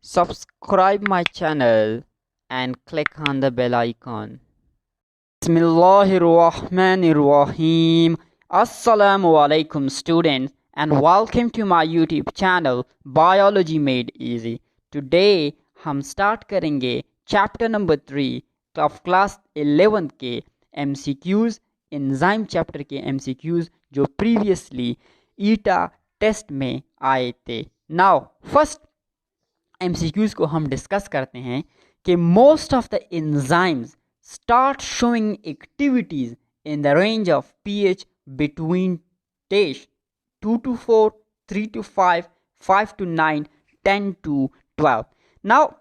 Subscribe my channel and click on the bell icon. Bismillahirrahmanirrahim. Assalamu alaikum students and welcome to my YouTube channel Biology Made Easy. Today हम start करेंगे chapter number 3 of class 11 के MCQs, enzyme chapter के MCQs जो previously ईटा test में आए थे। Now first MCQs को हम डिस्कस करते हैं कि most of the enzymes start showing activities in the range of pH between 2 to 4, 3 to 5, 5 to 9, 10 to 12. Now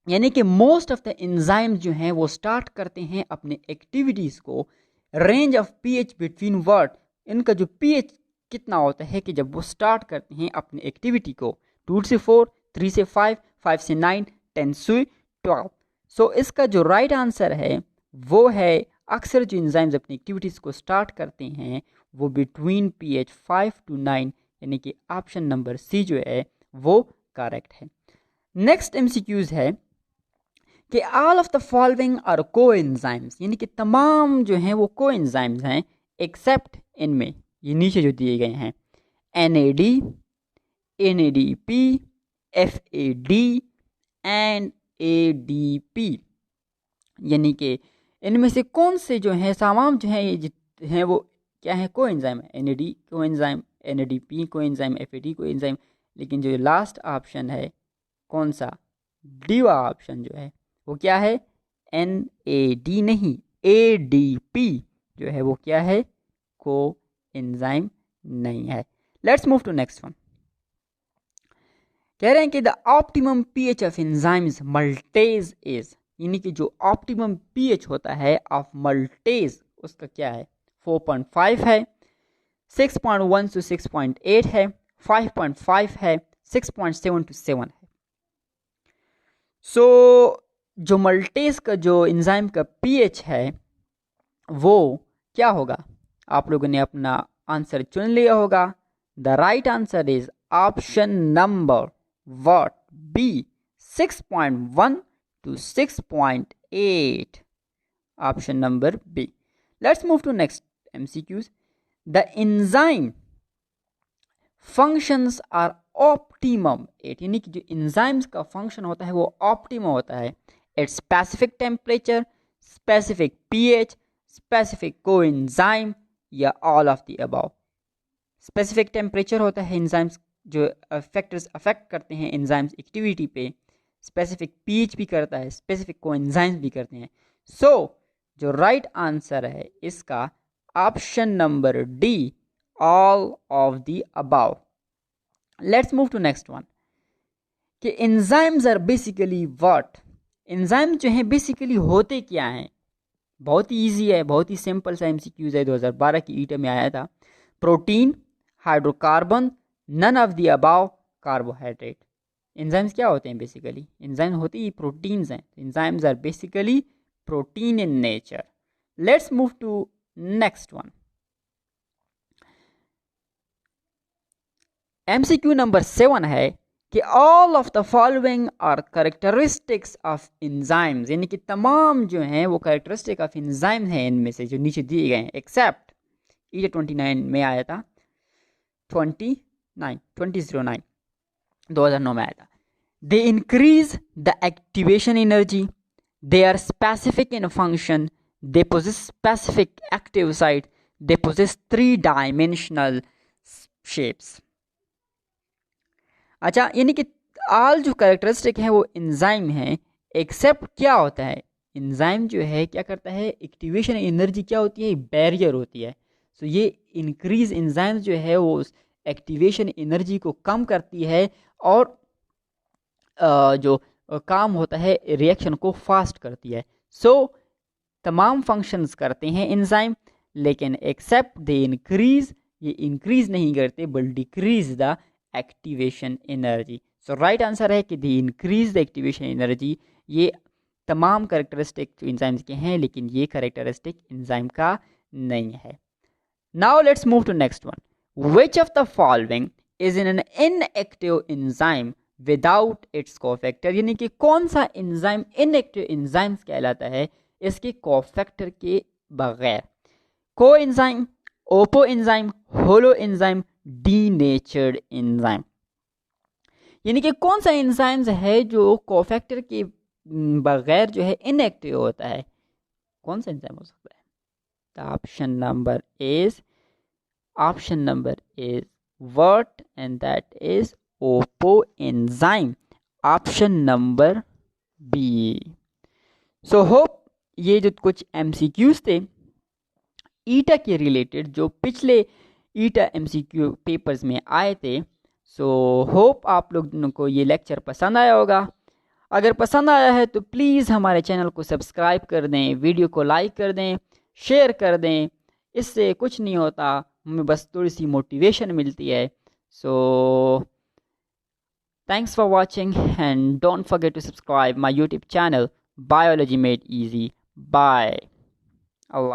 यानी कि मोस्ट ऑफ द एंजाइम जो हैं वो स्टार्ट करते हैं अपने एक्टिविटीज़ को range of pH between word, इनका जो पीएच कितना होता है कि जब वो स्टार्ट करते हैं अपनी एक्टिविटी को 2 से 4, 3 से 5, 5 से 9, 10 से 12. सो इसका जो राइट आंसर है वो है अक्सर जो एंजाइम्स अपनी एक्टिविटीज़ को स्टार्ट करते हैं वो बिटवीन पीएच 5 to 9, यानी कि ऑप्शन नंबर सी जो है वो करेक्ट है। नेक्स्ट एमसीक्यूज है कि all of the following are coenzymes, यानी कि तमाम जो हैं वो को एंजाइम्स हैं एक्सेप्ट इनमें ये नीचे जो दिए गए हैं NAD, NADP, FAD and ADP, यानी कि इनमें से कौन से जो हैं तमाम जो हैं ये हैं वो क्या है को एंजाइम है। NAD को एंजाइम, NADP को एंजाइम, FAD को एंजाइम, लेकिन जो लास्ट ऑप्शन है कौन सा डी वाला ऑप्शन जो है वो क्या है NAD नहीं ADP जो है वो क्या है को एंजाइम नहीं है। Let's move to next one. कह रहे हैं कि the optimum pH of enzymes maltase is, यानी कि जो ऑप्टिमम पीएच होता है ऑफ मल्टेज उसका क्या है 4.5 है, 6.1 to 6.8 है, 5.5 है, 6.7 to 7 है। सो जो मल्टेज का जो एंजाइम का पीएच है वो क्या होगा, आप लोगों ने अपना आंसर चुन लिया होगा। The right answer is option number what B 6.1 to 6.8, option number B. Let's move to next MCQs. The enzyme functions are optimum at, यानी कि जो enzymes का function होता है वो optimum होता है at specific temperature, specific pH, specific coenzyme या all of the above. Specific temperature होता है enzymes जो फैक्टर्स अफेक्ट करते हैं एंजाइम्स एक्टिविटी पे, स्पेसिफिक पीएच भी करता है, स्पेसिफिक कोएंजाइम्स भी करते हैं। सो जो राइट आंसर है इसका option number D all of the above. Let's move to next one कि enzymes are basically what, enzyme जो हैं बेसिकली होते क्या हैं। बहुत ही ईजी है, बहुत ही सिंपल सा एमसीक्यूज है, 2012 की ईटा में आया था। Protein, hydrocarbon, none of the above, carbohydrate. Enzymes क्या होते हैं बेसिकली, एंजाइम होते ही प्रोटीन्स हैं। Enzymes are basically protein in nature. Let's move to next one. MCQ number 7 है कि all of the following are characteristics of enzymes, यानी कि तमाम जो हैं वो कैरेक्टरिस्टिक ऑफ एंजाइम हैं इनमें से जो नीचे दिए गए हैं एक्सेप्ट ईटा 29 में आया था, 2009 में आया था। They increase the activation energy, they are specific in function, they possess specific active site, they possess 3 dimensional shapes. अच्छा, यानी कि ऑल जो कैरेक्टरिस्टिक हैं वो एंजाइम हैं एक्सेप्ट क्या होता है, एंजाइम जो है क्या करता है एक्टिवेशन एनर्जी क्या होती है बैरियर होती है। सो ये इंक्रीज एंजाइम जो है वो एक्टिवेशन एनर्जी को कम करती है और जो काम होता है रिएक्शन को फास्ट करती है। सो तमाम फंक्शंस करते हैं एंजाइम, लेकिन एक्सेप्ट दे इंक्रीज, ये इंक्रीज नहीं करते but decrease the activation energy. So right answer है कि दे इंक्रीज द एक्टिवेशन एनर्जी। ये तमाम कैरेक्टरिस्टिक जो एंजाइम्स के हैं लेकिन ये कैरेक्टरिस्टिक एंजाइम का नहीं है। Now let's move to next one. Which of the following is in an inactive enzyme without its cofactor, यानी कि कौन सा एंजाइम इनएक्टिव एंजाइम्स कहलाता है इसके कोफैक्टर के बगैर। को enzyme, Oppo enzyme, holo enzyme, denatured enzyme, यानी कि कौन सा एंजाइम्स है जो कोफैक्टर के बगैर जो है इनएक्टिव होता है, कौन सा एंजाइम हो सकता है? The option number is what, and that is opo enzyme, option number B. So hope ये जो कुछ MCQs थे ईटा के रिलेटेड जो पिछले ईटा MCQ पेपर्स में आए थे, सो होप आप लोगों को ये लेक्चर पसंद आया होगा। अगर पसंद आया है तो प्लीज़ हमारे चैनल को सब्सक्राइब कर दें, वीडियो को लाइक कर दें, शेयर कर दें। इससे कुछ नहीं होता, हमें बस थोड़ी सी मोटिवेशन मिलती है। So thanks for watching and don't forget to subscribe my YouTube channel biology made easy. Bye. Allah.